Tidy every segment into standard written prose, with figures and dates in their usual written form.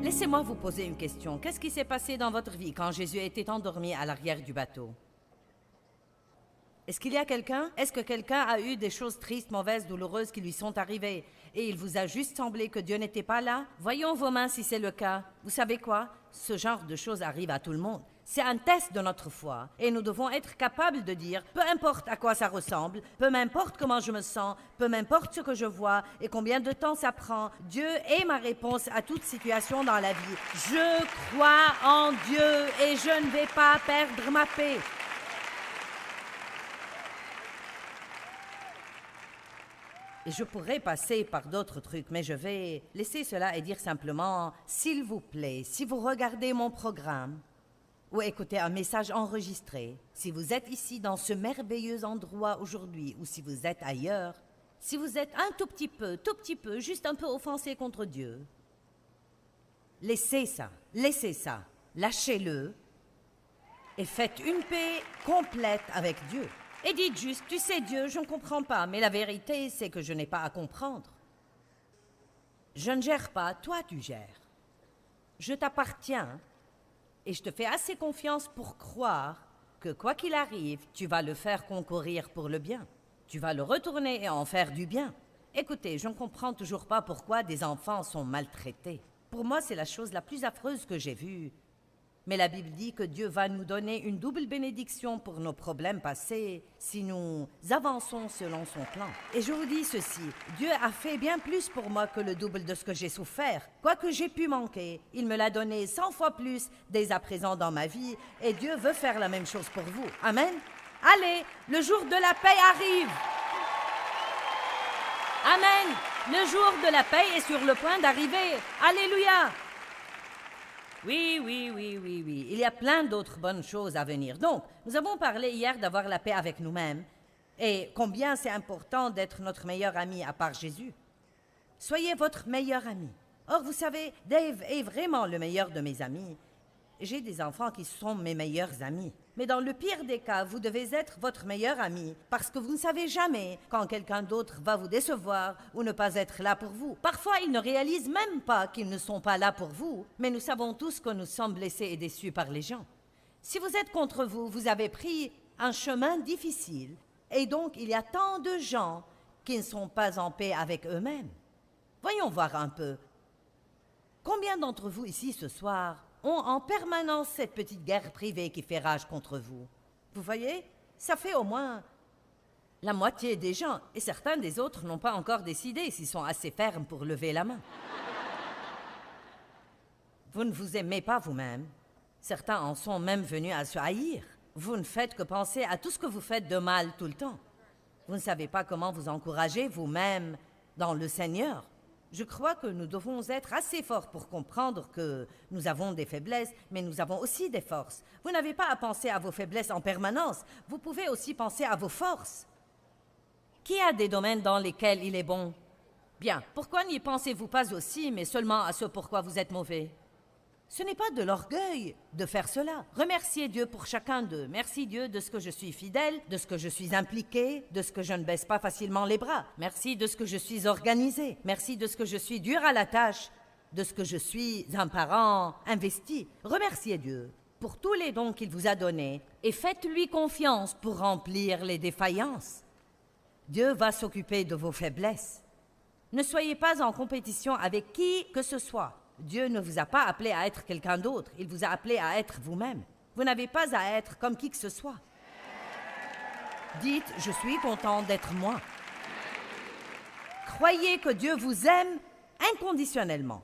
Laissez-moi vous poser une question. Qu'est-ce qui s'est passé dans votre vie quand Jésus était endormi à l'arrière du bateau? Est-ce qu'il y a quelqu'un? Est-ce que quelqu'un a eu des choses tristes, mauvaises, douloureuses qui lui sont arrivées et il vous a juste semblé que Dieu n'était pas là? Voyons vos mains si c'est le cas. Vous savez quoi? Ce genre de choses arrive à tout le monde. C'est un test de notre foi et nous devons être capables de dire, peu importe à quoi ça ressemble, peu m'importe comment je me sens, peu m'importe ce que je vois et combien de temps ça prend, Dieu est ma réponse à toute situation dans la vie. Je crois en Dieu et je ne vais pas perdre ma paix. Et je pourrais passer par d'autres trucs, mais je vais laisser cela et dire simplement, s'il vous plaît, si vous regardez mon programme ou écoutez un message enregistré, si vous êtes ici dans ce merveilleux endroit aujourd'hui ou si vous êtes ailleurs, si vous êtes un tout petit peu, juste un peu offensé contre Dieu, laissez ça, lâchez-le et faites une paix complète avec Dieu. Et dites juste, tu sais Dieu, je ne comprends pas, mais la vérité, c'est que je n'ai pas à comprendre. Je ne gère pas, toi tu gères. Je t'appartiens et je te fais assez confiance pour croire que quoi qu'il arrive, tu vas le faire concourir pour le bien. Tu vas le retourner et en faire du bien. Écoutez, je ne comprends toujours pas pourquoi des enfants sont maltraités. Pour moi, c'est la chose la plus affreuse que j'ai vue. Mais la Bible dit que Dieu va nous donner une double bénédiction pour nos problèmes passés si nous avançons selon son plan. Et je vous dis ceci, Dieu a fait bien plus pour moi que le double de ce que j'ai souffert. Quoi que j'ai pu manquer, il me l'a donné 100 fois plus dès à présent dans ma vie et Dieu veut faire la même chose pour vous. Amen. Allez, le jour de la paix arrive. Amen. Le jour de la paix est sur le point d'arriver. Alléluia. Oui. Il y a plein d'autres bonnes choses à venir. Donc, nous avons parlé hier d'avoir la paix avec nous-mêmes et combien c'est important d'être notre meilleur ami à part Jésus. Soyez votre meilleur ami. Or, vous savez, Dave est vraiment le meilleur de mes amis. J'ai des enfants qui sont mes meilleurs amis. Mais dans le pire des cas, vous devez être votre meilleur ami parce que vous ne savez jamais quand quelqu'un d'autre va vous décevoir ou ne pas être là pour vous. Parfois, ils ne réalisent même pas qu'ils ne sont pas là pour vous, mais nous savons tous que nous sommes blessés et déçus par les gens. Si vous êtes contre vous, vous avez pris un chemin difficile et donc il y a tant de gens qui ne sont pas en paix avec eux-mêmes. Voyons voir un peu. Combien d'entre vous ici ce soir ont en permanence cette petite guerre privée qui fait rage contre vous? Vous voyez, ça fait au moins la moitié des gens, et certains des autres n'ont pas encore décidé s'ils sont assez fermes pour lever la main. Vous ne vous aimez pas vous-même. Certains en sont même venus à se haïr. Vous ne faites que penser à tout ce que vous faites de mal tout le temps. Vous ne savez pas comment vous encourager vous-même dans le Seigneur. Je crois que nous devons être assez forts pour comprendre que nous avons des faiblesses, mais nous avons aussi des forces. Vous n'avez pas à penser à vos faiblesses en permanence. Vous pouvez aussi penser à vos forces. Qui a des domaines dans lesquels il est bon? Bien, pourquoi n'y pensez-vous pas aussi, mais seulement à ce pourquoi vous êtes mauvais? Ce n'est pas de l'orgueil de faire cela. Remerciez Dieu pour chacun d'eux. Merci Dieu de ce que je suis fidèle, de ce que je suis impliqué, de ce que je ne baisse pas facilement les bras. Merci de ce que je suis organisé. Merci de ce que je suis dur à la tâche, de ce que je suis un parent investi. Remerciez Dieu pour tous les dons qu'il vous a donnés et faites-lui confiance pour remplir les défaillances. Dieu va s'occuper de vos faiblesses. Ne soyez pas en compétition avec qui que ce soit. Dieu ne vous a pas appelé à être quelqu'un d'autre. Il vous a appelé à être vous-même. Vous n'avez pas à être comme qui que ce soit. Dites, je suis content d'être moi. Croyez que Dieu vous aime inconditionnellement.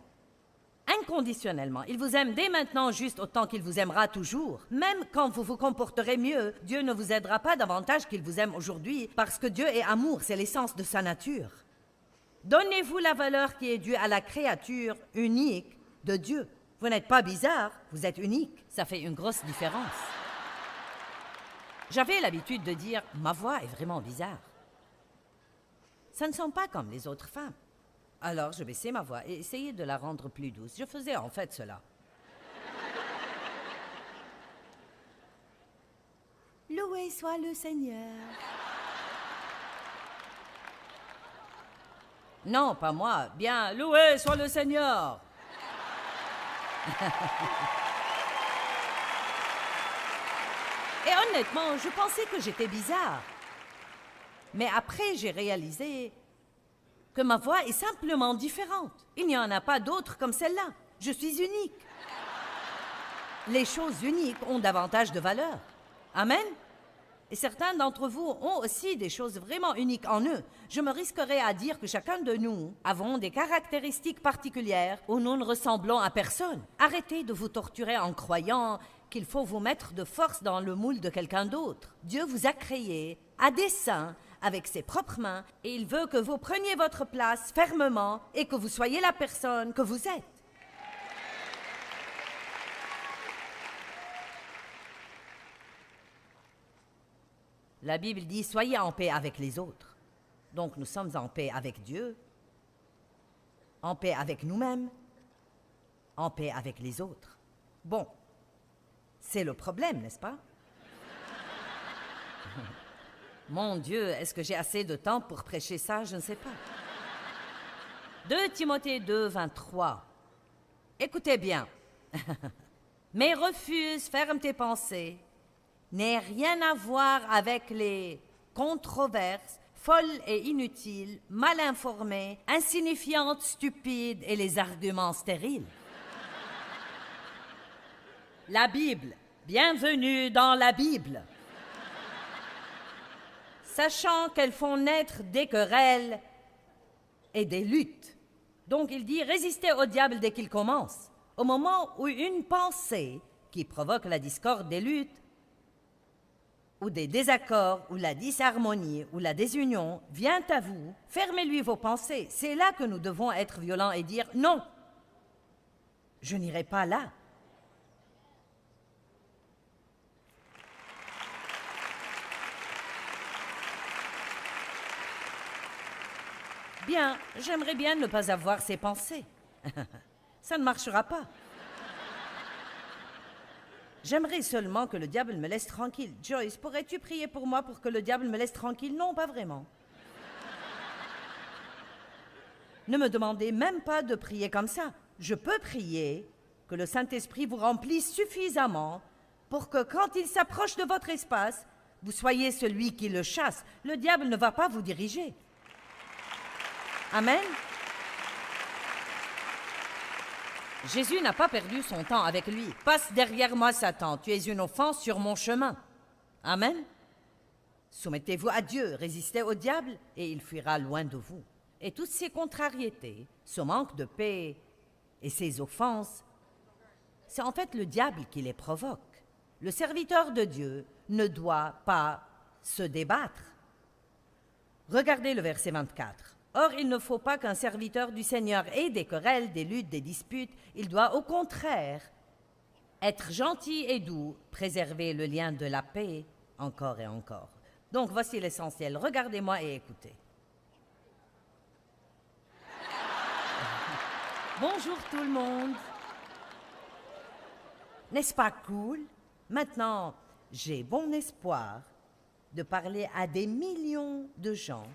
Inconditionnellement. Il vous aime dès maintenant juste autant qu'il vous aimera toujours. Même quand vous vous comporterez mieux, Dieu ne vous aidera pas davantage qu'il vous aime aujourd'hui parce que Dieu est amour, c'est l'essence de sa nature. Donnez-vous la valeur qui est due à la créature unique de Dieu. Vous n'êtes pas bizarre, vous êtes unique. Ça fait une grosse différence. J'avais l'habitude de dire « ma voix est vraiment bizarre ». Ça ne sonne pas comme les autres femmes. Alors je baissais ma voix et essayais de la rendre plus douce. Je faisais en fait cela. Loué soit le Seigneur. Non, pas moi. Bien, loué soit le Seigneur. Et honnêtement, je pensais que j'étais bizarre. Mais après, j'ai réalisé que ma voix est simplement différente. Il n'y en a pas d'autre comme celle-là. Je suis unique. Les choses uniques ont davantage de valeur. Amen. Et certains d'entre vous ont aussi des choses vraiment uniques en eux. Je me risquerais à dire que chacun de nous avons des caractéristiques particulières où nous ne ressemblons à personne. Arrêtez de vous torturer en croyant qu'il faut vous mettre de force dans le moule de quelqu'un d'autre. Dieu vous a créé à dessein avec ses propres mains et il veut que vous preniez votre place fermement et que vous soyez la personne que vous êtes. La Bible dit « Soyez en paix avec les autres ». Donc nous sommes en paix avec Dieu, en paix avec nous-mêmes, en paix avec les autres. Bon, c'est le problème, n'est-ce pas? Mon Dieu, est-ce que j'ai assez de temps pour prêcher ça? Je ne sais pas. 2 Timothée 2, 23. Écoutez bien. Mais refuse, ferme tes pensées, n'ait rien à voir avec les controverses folles et inutiles, mal informées, insignifiantes, stupides et les arguments stériles. La Bible, bienvenue dans la Bible. Sachant qu'elles font naître des querelles et des luttes. Donc il dit, résistez au diable dès qu'il commence. Au moment où une pensée qui provoque la discorde des luttes, ou des désaccords, ou la disharmonie, ou la désunion vient à vous, fermez-lui vos pensées. C'est là que nous devons être violents et dire « Non, je n'irai pas là ». Bien, j'aimerais bien ne pas avoir ces pensées. Ça ne marchera pas. J'aimerais seulement que le diable me laisse tranquille. Joyce, pourrais-tu prier pour moi pour que le diable me laisse tranquille? Non, pas vraiment. Ne me demandez même pas de prier comme ça. Je peux prier que le Saint-Esprit vous remplisse suffisamment pour que quand il s'approche de votre espace, vous soyez celui qui le chasse. Le diable ne va pas vous diriger. Amen. Jésus n'a pas perdu son temps avec lui. « Passe derrière moi, Satan, tu es une offense sur mon chemin. » Amen. Soumettez-vous à Dieu, résistez au diable et il fuira loin de vous. Et toutes ces contrariétés, ce manque de paix et ces offenses, c'est en fait le diable qui les provoque. Le serviteur de Dieu ne doit pas se débattre. Regardez le verset 24. Or, il ne faut pas qu'un serviteur du Seigneur ait des querelles, des luttes, des disputes. Il doit au contraire être gentil et doux, préserver le lien de la paix encore et encore. Donc, voici l'essentiel. Regardez-moi et écoutez. Bonjour tout le monde. N'est-ce pas cool? Maintenant, j'ai bon espoir de parler à des millions de gens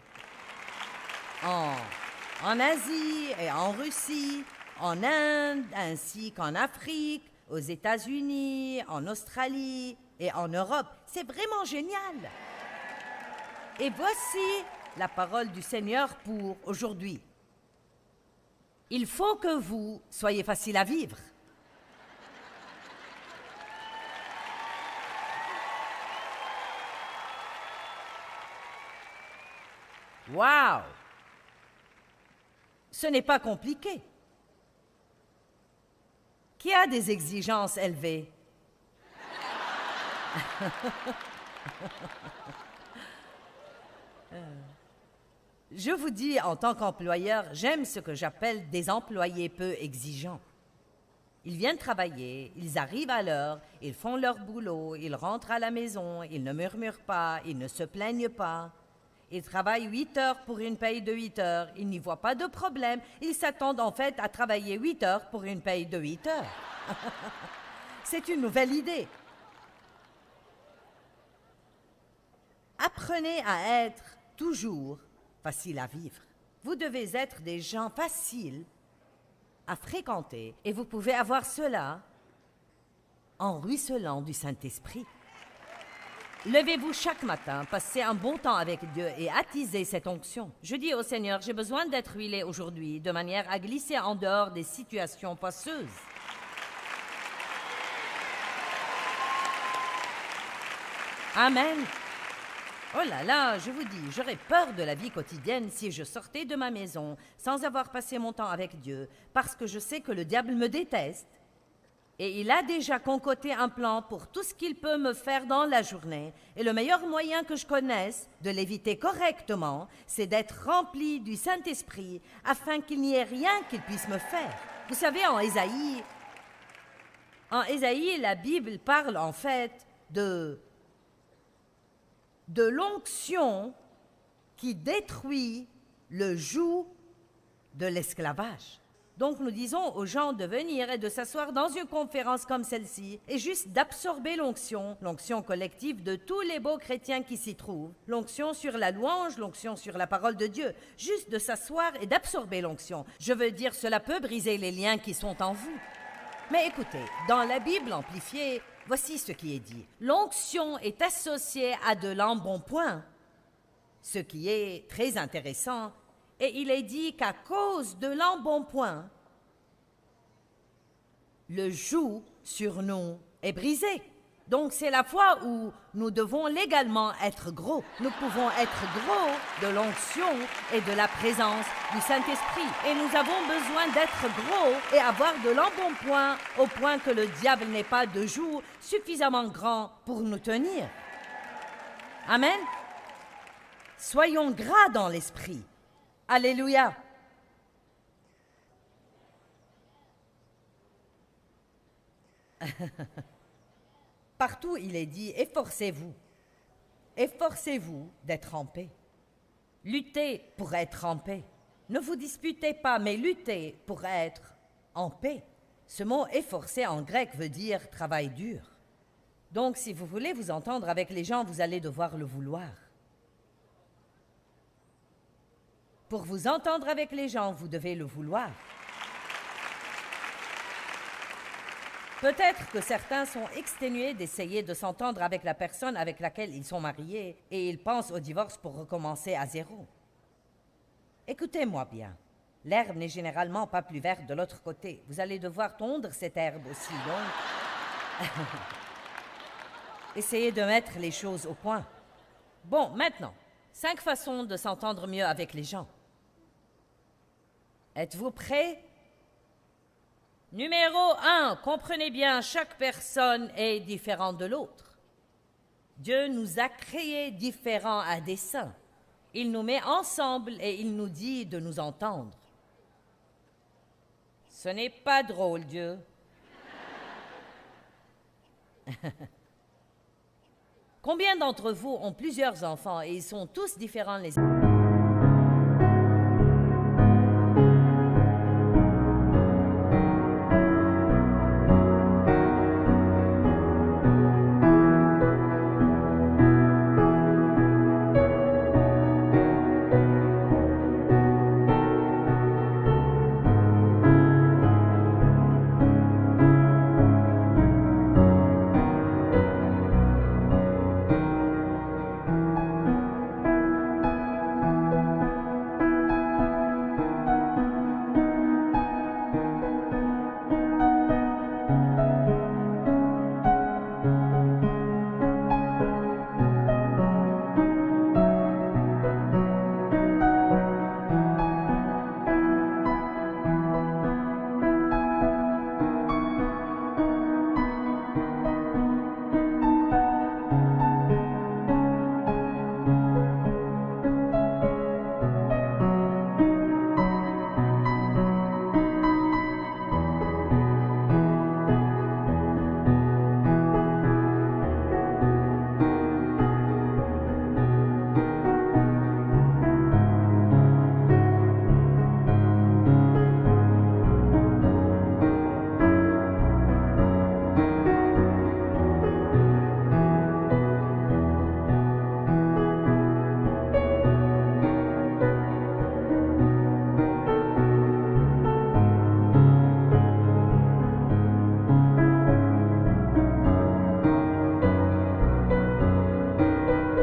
en Asie et en Russie, en Inde, ainsi qu'en Afrique, aux États-Unis, en Australie et en Europe. C'est vraiment génial. Et voici la parole du Seigneur pour aujourd'hui. Il faut que vous soyez facile à vivre. Wow! Ce n'est pas compliqué. Qui a des exigences élevées? Je vous dis, en tant qu'employeur, j'aime ce que j'appelle des employés peu exigeants. Ils viennent travailler, ils arrivent à l'heure, ils font leur boulot, ils rentrent à la maison, ils ne murmurent pas, ils ne se plaignent pas. Ils travaillent 8 heures pour une paye de 8 heures. Ils n'y voient pas de problème. Ils s'attendent en fait à travailler 8 heures pour une paye de 8 heures. C'est une nouvelle idée. Apprenez à être toujours facile à vivre. Vous devez être des gens faciles à fréquenter et vous pouvez avoir cela en ruisselant du Saint-Esprit. Levez-vous chaque matin, passez un bon temps avec Dieu et attisez cette onction. Je dis au Seigneur, j'ai besoin d'être huilé aujourd'hui de manière à glisser en dehors des situations poisseuses. Amen. Oh là là, je vous dis, j'aurais peur de la vie quotidienne si je sortais de ma maison sans avoir passé mon temps avec Dieu, parce que je sais que le diable me déteste et il a déjà concocté un plan pour tout ce qu'il peut me faire dans la journée. Et le meilleur moyen que je connaisse de l'éviter correctement, c'est d'être rempli du Saint-Esprit afin qu'il n'y ait rien qu'il puisse me faire. Vous savez, en Ésaïe, la Bible parle en fait de l'onction qui détruit le joug de l'esclavage. Donc nous disons aux gens de venir et de s'asseoir dans une conférence comme celle-ci et juste d'absorber l'onction collective de tous les beaux chrétiens qui s'y trouvent, l'onction sur la louange, l'onction sur la parole de Dieu, juste de s'asseoir et d'absorber l'onction. Je veux dire, cela peut briser les liens qui sont en vous. Mais écoutez, dans la Bible amplifiée, voici ce qui est dit. L'onction est associée à de l'embonpoint, ce qui est très intéressant. Et il est dit qu'à cause de l'embonpoint, le joug sur nous est brisé. Donc c'est la fois où nous devons légalement être gros. Nous pouvons être gros de l'onction et de la présence du Saint-Esprit. Et nous avons besoin d'être gros et avoir de l'embonpoint au point que le diable n'ait pas de joug suffisamment grand pour nous tenir. Amen. Soyons gras dans l'esprit. Alléluia. Partout, il est dit, efforcez-vous. Efforcez-vous d'être en paix. Luttez pour être en paix. Ne vous disputez pas, mais luttez pour être en paix. Ce mot efforcer en grec veut dire travail dur. Donc, si vous voulez vous entendre avec les gens, vous allez devoir le vouloir. Pour vous entendre avec les gens, vous devez le vouloir. Peut-être que certains sont exténués d'essayer de s'entendre avec la personne avec laquelle ils sont mariés et ils pensent au divorce pour recommencer à zéro. Écoutez-moi bien. L'herbe n'est généralement pas plus verte de l'autre côté. Vous allez devoir tondre cette herbe aussi, donc... Essayez de mettre les choses au point. Bon, maintenant, 5 façons de s'entendre mieux avec les gens. Êtes-vous prêts? Numéro 1, comprenez bien, chaque personne est différente de l'autre. Dieu nous a créés différents à dessein. Il nous met ensemble et il nous dit de nous entendre. Ce n'est pas drôle, Dieu. Combien d'entre vous ont plusieurs enfants et ils sont tous différents les uns?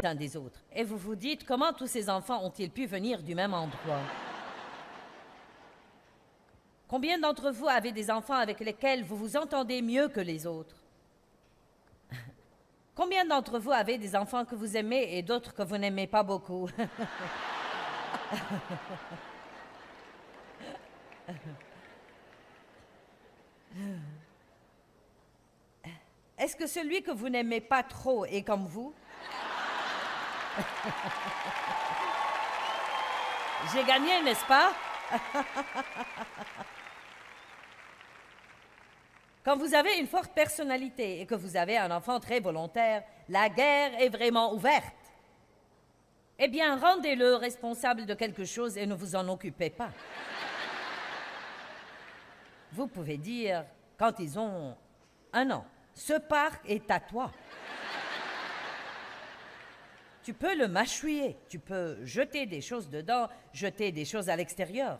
uns des autres. Et vous vous dites, comment tous ces enfants ont-ils pu venir du même endroit? Combien d'entre vous avez des enfants avec lesquels vous vous entendez mieux que les autres? Combien d'entre vous avez des enfants que vous aimez et d'autres que vous n'aimez pas beaucoup? Est-ce que celui que vous n'aimez pas trop est comme vous? J'ai gagné, n'est-ce pas? Quand vous avez une forte personnalité et que vous avez un enfant très volontaire, la guerre est vraiment ouverte. Eh bien, rendez-le responsable de quelque chose et ne vous en occupez pas. Vous pouvez dire, quand ils ont 1 an, ce parc est à toi. Tu peux le mâchouiller, tu peux jeter des choses dedans, jeter des choses à l'extérieur.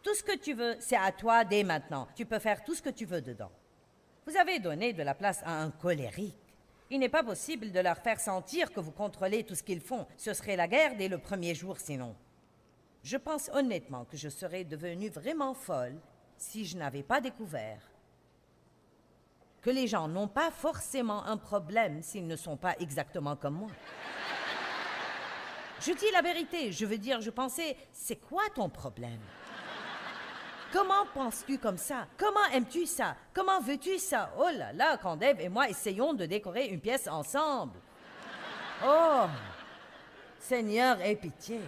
Tout ce que tu veux, c'est à toi dès maintenant. Tu peux faire tout ce que tu veux dedans. Vous avez donné de la place à un colérique. Il n'est pas possible de leur faire sentir que vous contrôlez tout ce qu'ils font. Ce serait la guerre dès le premier jour sinon. Je pense honnêtement que je serais devenue vraiment folle si je n'avais pas découvert que les gens n'ont pas forcément un problème s'ils ne sont pas exactement comme moi. Je dis la vérité, je veux dire, je pensais, c'est quoi ton problème? Comment penses-tu comme ça? Comment aimes-tu ça? Comment veux-tu ça? Oh là là, quand Dave et moi essayons de décorer une pièce ensemble. Oh, Seigneur, aie pitié.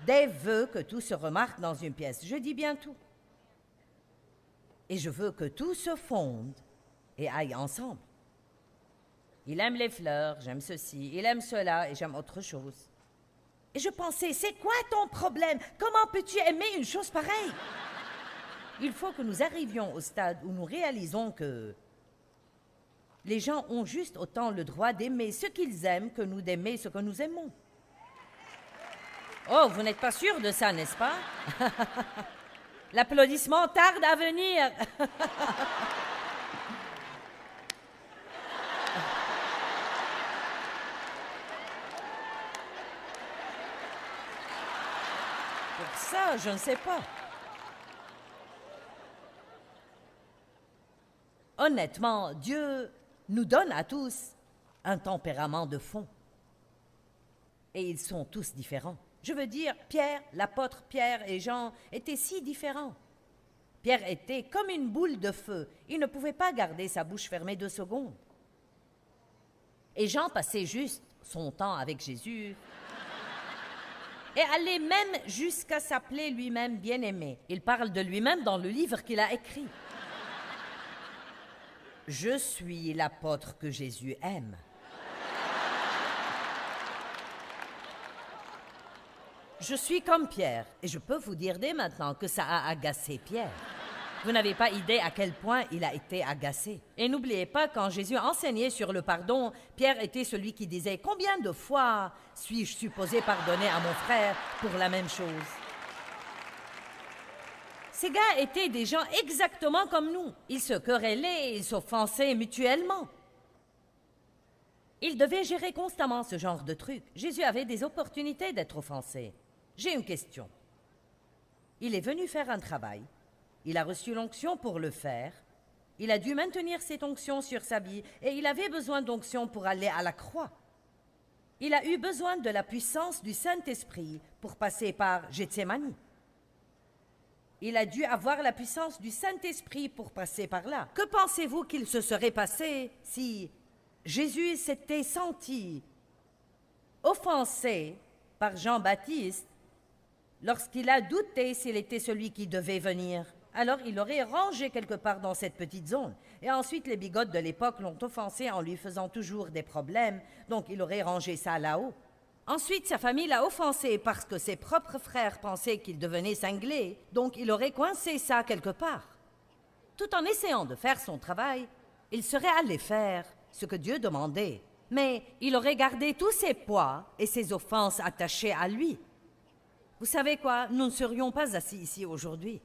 Dave veut que tout se remarque dans une pièce. Je dis bien tout. Et je veux que tout se fonde et aille ensemble. Il aime les fleurs, j'aime ceci. Il aime cela et j'aime autre chose. Et je pensais, c'est quoi ton problème? Comment peux-tu aimer une chose pareille? Il faut que nous arrivions au stade où nous réalisons que les gens ont juste autant le droit d'aimer ce qu'ils aiment que nous d'aimer ce que nous aimons. Oh, vous n'êtes pas sûr de ça, n'est-ce pas? L'applaudissement tarde à venir. Pour ça, je ne sais pas. Honnêtement, Dieu nous donne à tous un tempérament de fond. Et ils sont tous différents. Je veux dire, Pierre, l'apôtre Pierre et Jean étaient si différents. Pierre était comme une boule de feu. Il ne pouvait pas garder sa bouche fermée 2 secondes. Et Jean passait juste son temps avec Jésus et allait même jusqu'à s'appeler lui-même bien-aimé. Il parle de lui-même dans le livre qu'il a écrit. Je suis l'apôtre que Jésus aime. Je suis comme Pierre, et je peux vous dire dès maintenant que ça a agacé Pierre. Vous n'avez pas idée à quel point il a été agacé. Et n'oubliez pas, quand Jésus enseignait sur le pardon, Pierre était celui qui disait « Combien de fois suis-je supposé pardonner à mon frère pour la même chose ?» Ces gars étaient des gens exactement comme nous. Ils se querellaient, ils s'offensaient mutuellement. Ils devaient gérer constamment ce genre de truc. Jésus avait des opportunités d'être offensé. J'ai une question. Il est venu faire un travail. Il a reçu l'onction pour le faire. Il a dû maintenir cette onction sur sa vie et il avait besoin d'onction pour aller à la croix. Il a eu besoin de la puissance du Saint-Esprit pour passer par Gethsémani. Il a dû avoir la puissance du Saint-Esprit pour passer par là. Que pensez-vous qu'il se serait passé si Jésus s'était senti offensé par Jean-Baptiste lorsqu'il a douté s'il était celui qui devait venir? Alors il aurait rangé quelque part dans cette petite zone. Et ensuite, les bigotes de l'époque l'ont offensé en lui faisant toujours des problèmes, donc il aurait rangé ça là-haut. Ensuite, sa famille l'a offensé parce que ses propres frères pensaient qu'il devenait cinglé, donc il aurait coincé ça quelque part. Tout en essayant de faire son travail, il serait allé faire ce que Dieu demandait, mais il aurait gardé tous ses poids et ses offenses attachées à lui. Vous savez quoi? Nous ne serions pas assis ici aujourd'hui.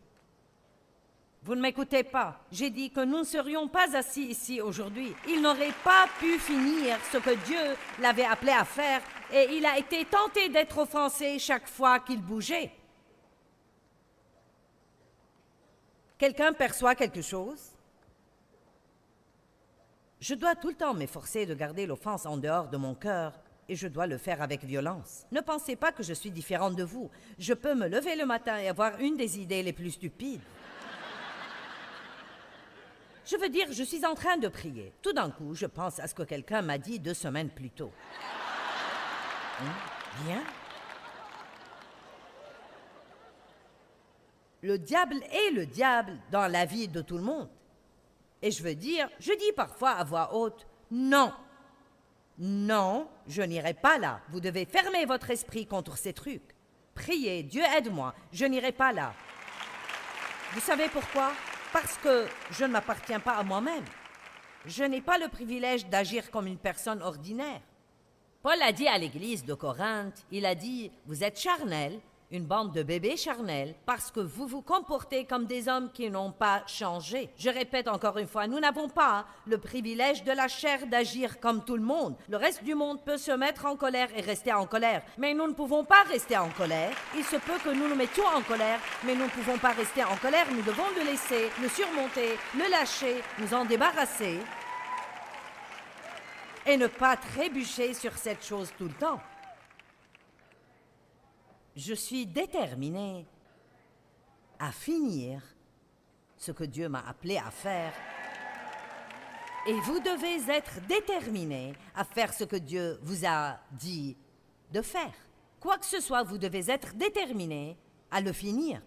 Vous ne m'écoutez pas. J'ai dit que nous ne serions pas assis ici aujourd'hui. Il n'aurait pas pu finir ce que Dieu l'avait appelé à faire et il a été tenté d'être offensé chaque fois qu'il bougeait. Quelqu'un perçoit quelque chose? Je dois tout le temps m'efforcer de garder l'offense en dehors de mon cœur et je dois le faire avec violence. Ne pensez pas que je suis différente de vous. Je peux me lever le matin et avoir une des idées les plus stupides. Je veux dire, je suis en train de prier. Tout d'un coup, je pense à ce que quelqu'un m'a dit 2 semaines plus tôt. Bien. Le diable est le diable dans la vie de tout le monde. Et je veux dire, je dis parfois à voix haute, non. Non, je n'irai pas là. Vous devez fermer votre esprit contre ces trucs. Priez, Dieu aide-moi, je n'irai pas là. Vous savez pourquoi? Parce que je ne m'appartiens pas à moi-même. Je n'ai pas le privilège d'agir comme une personne ordinaire. Paul a dit à l'église de Corinthe, il a dit, vous êtes charnels, une bande de bébés charnels, parce que vous vous comportez comme des hommes qui n'ont pas changé. Je répète encore une fois, nous n'avons pas le privilège de la chair d'agir comme tout le monde. Le reste du monde peut se mettre en colère et rester en colère, mais nous ne pouvons pas rester en colère. Il se peut que nous nous mettions en colère, mais nous ne pouvons pas rester en colère. Nous devons le laisser, le surmonter, le lâcher, nous en débarrasser et ne pas trébucher sur cette chose tout le temps. Je suis déterminée à finir ce que Dieu m'a appelé à faire. Et vous devez être déterminés à faire ce que Dieu vous a dit de faire. Quoi que ce soit, vous devez être déterminés à le finir.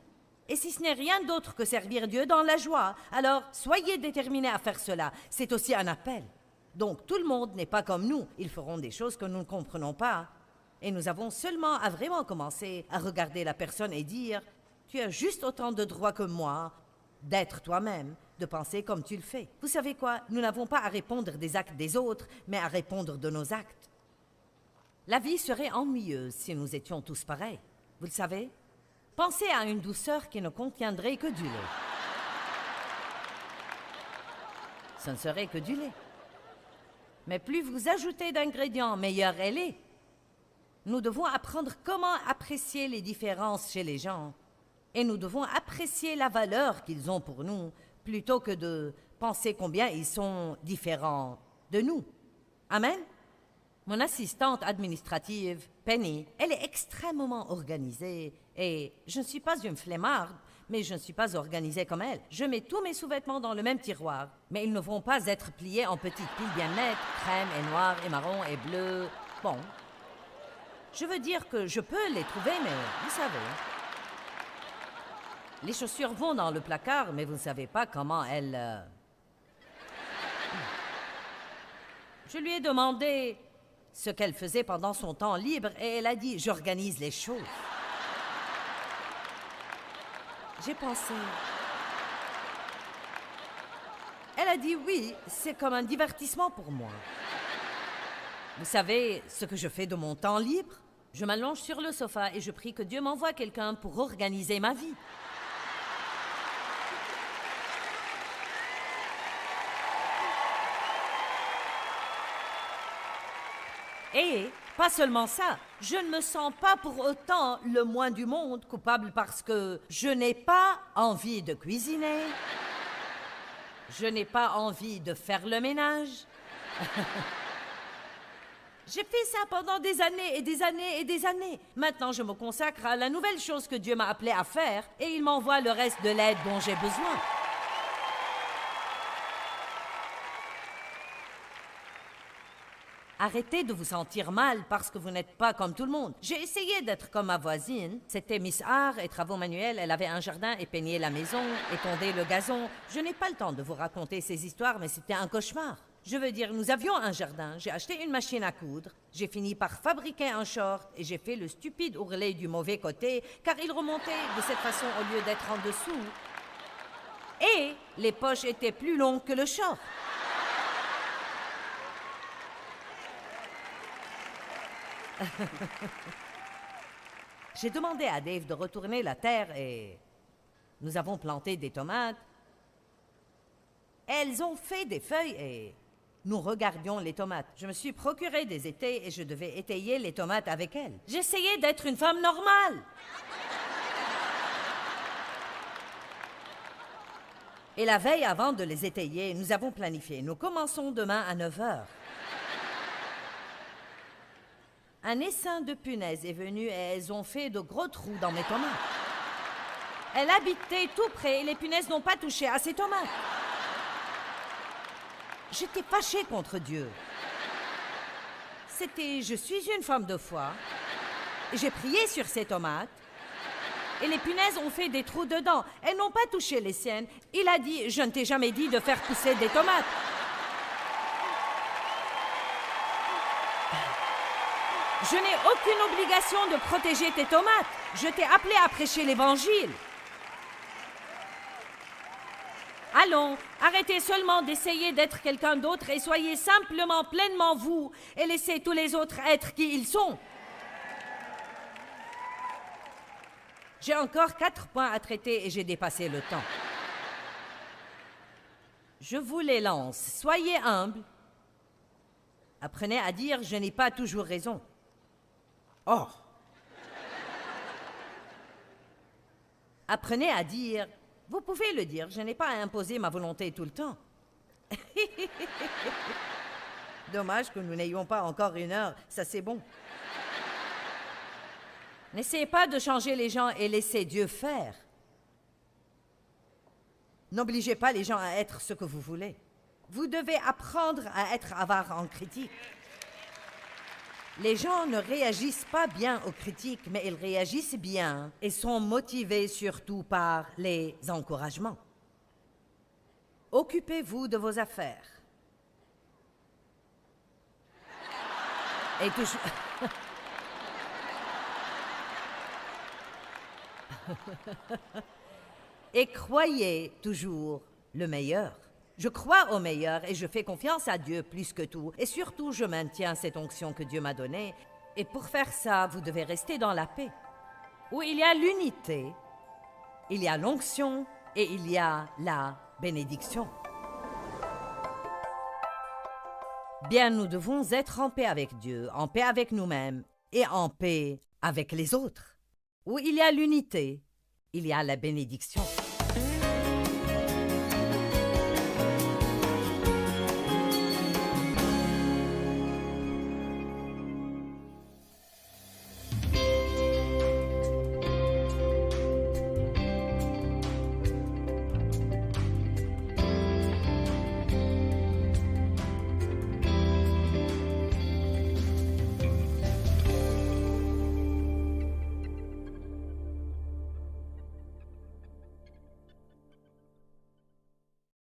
Et si ce n'est rien d'autre que servir Dieu dans la joie, alors soyez déterminés à faire cela. C'est aussi un appel. Donc tout le monde n'est pas comme nous. Ils feront des choses que nous ne comprenons pas. Et nous avons seulement à vraiment commencer à regarder la personne et dire « Tu as juste autant de droits que moi d'être toi-même, de penser comme tu le fais. » Vous savez quoi? Nous n'avons pas à répondre des actes des autres, mais à répondre de nos actes. La vie serait ennuyeuse si nous étions tous pareils. Vous le savez? Pensez à une douceur qui ne contiendrait que du lait. Ce ne serait que du lait. Mais plus vous ajoutez d'ingrédients, meilleure elle est. Nous devons apprendre comment apprécier les différences chez les gens. Et nous devons apprécier la valeur qu'ils ont pour nous, plutôt que de penser combien ils sont différents de nous. Amen? Mon assistante administrative, Penny, elle est extrêmement organisée. Et je ne suis pas une flemmarde, mais je ne suis pas organisée comme elle. Je mets tous mes sous-vêtements dans le même tiroir, mais ils ne vont pas être pliés en petites piles bien nettes, crème et noir et marron et bleu. Bon. Je veux dire que je peux les trouver, mais vous savez. Les chaussures vont dans le placard, mais vous ne savez pas comment elles... Je lui ai demandé ce qu'elle faisait pendant son temps libre et elle a dit « J'organise les choses. » J'ai pensé... Elle a dit « Oui, c'est comme un divertissement pour moi. » Vous savez ce que je fais de mon temps libre? Je m'allonge sur le sofa et je prie que Dieu m'envoie quelqu'un pour organiser ma vie. Et pas seulement ça, je ne me sens pas pour autant le moins du monde coupable parce que je n'ai pas envie de cuisiner, je n'ai pas envie de faire le ménage. J'ai fait ça pendant des années et des années et des années. Maintenant, je me consacre à la nouvelle chose que Dieu m'a appelé à faire et il m'envoie le reste de l'aide dont j'ai besoin. Arrêtez de vous sentir mal parce que vous n'êtes pas comme tout le monde. J'ai essayé d'être comme ma voisine. C'était Miss Art et travaux manuels. Elle avait un jardin et peignait la maison et tondait le gazon. Je n'ai pas le temps de vous raconter ces histoires, mais c'était un cauchemar. Je veux dire, nous avions un jardin, j'ai acheté une machine à coudre, j'ai fini par fabriquer un short et j'ai fait le stupide ourlet du mauvais côté car il remontait de cette façon au lieu d'être en dessous. Et les poches étaient plus longues que le short. J'ai demandé à Dave de retourner la terre et nous avons planté des tomates Elles ont fait des feuilles et nous regardions les tomates. Je me suis procuré des étais et je devais étayer les tomates avec elles. J'essayais d'être une femme normale. Et la veille, avant de les étayer, nous avons planifié. Nous commençons demain à 9 heures. Un essaim de punaises est venu et elles ont fait de gros trous dans mes tomates. Elle habitait tout près et les punaises n'ont pas touché à ces tomates. J'étais fâchée contre Dieu. Je suis une femme de foi. J'ai prié sur ces tomates. Et les punaises ont fait des trous dedans. Elles n'ont pas touché les siennes. Il a dit, je ne t'ai jamais dit de faire pousser des tomates. Je n'ai aucune obligation de protéger tes tomates. Je t'ai appelé à prêcher l'Évangile. Allons, arrêtez seulement d'essayer d'être quelqu'un d'autre et soyez simplement pleinement vous et laissez tous les autres être qui ils sont. J'ai encore 4 points à traiter et j'ai dépassé le temps. Je vous les lance. Soyez humble. Apprenez à dire « je n'ai pas toujours raison ». Oh! Apprenez à dire « vous pouvez le dire, je n'ai pas à imposer ma volonté tout le temps ». Dommage que nous n'ayons pas encore 1 heure, ça c'est bon. N'essayez pas de changer les gens et laissez Dieu faire. N'obligez pas les gens à être ce que vous voulez. Vous devez apprendre à être avare en critique. Les gens ne réagissent pas bien aux critiques, mais ils réagissent bien et sont motivés surtout par les encouragements. Occupez-vous de vos affaires. Et toujours... Et croyez toujours le meilleur. Je crois au meilleur et je fais confiance à Dieu plus que tout. Et surtout, je maintiens cette onction que Dieu m'a donnée. Et pour faire ça, vous devez rester dans la paix. Où il y a l'unité, il y a l'onction et il y a la bénédiction. Bien, nous devons être en paix avec Dieu, en paix avec nous-mêmes et en paix avec les autres. Où il y a l'unité, il y a la bénédiction.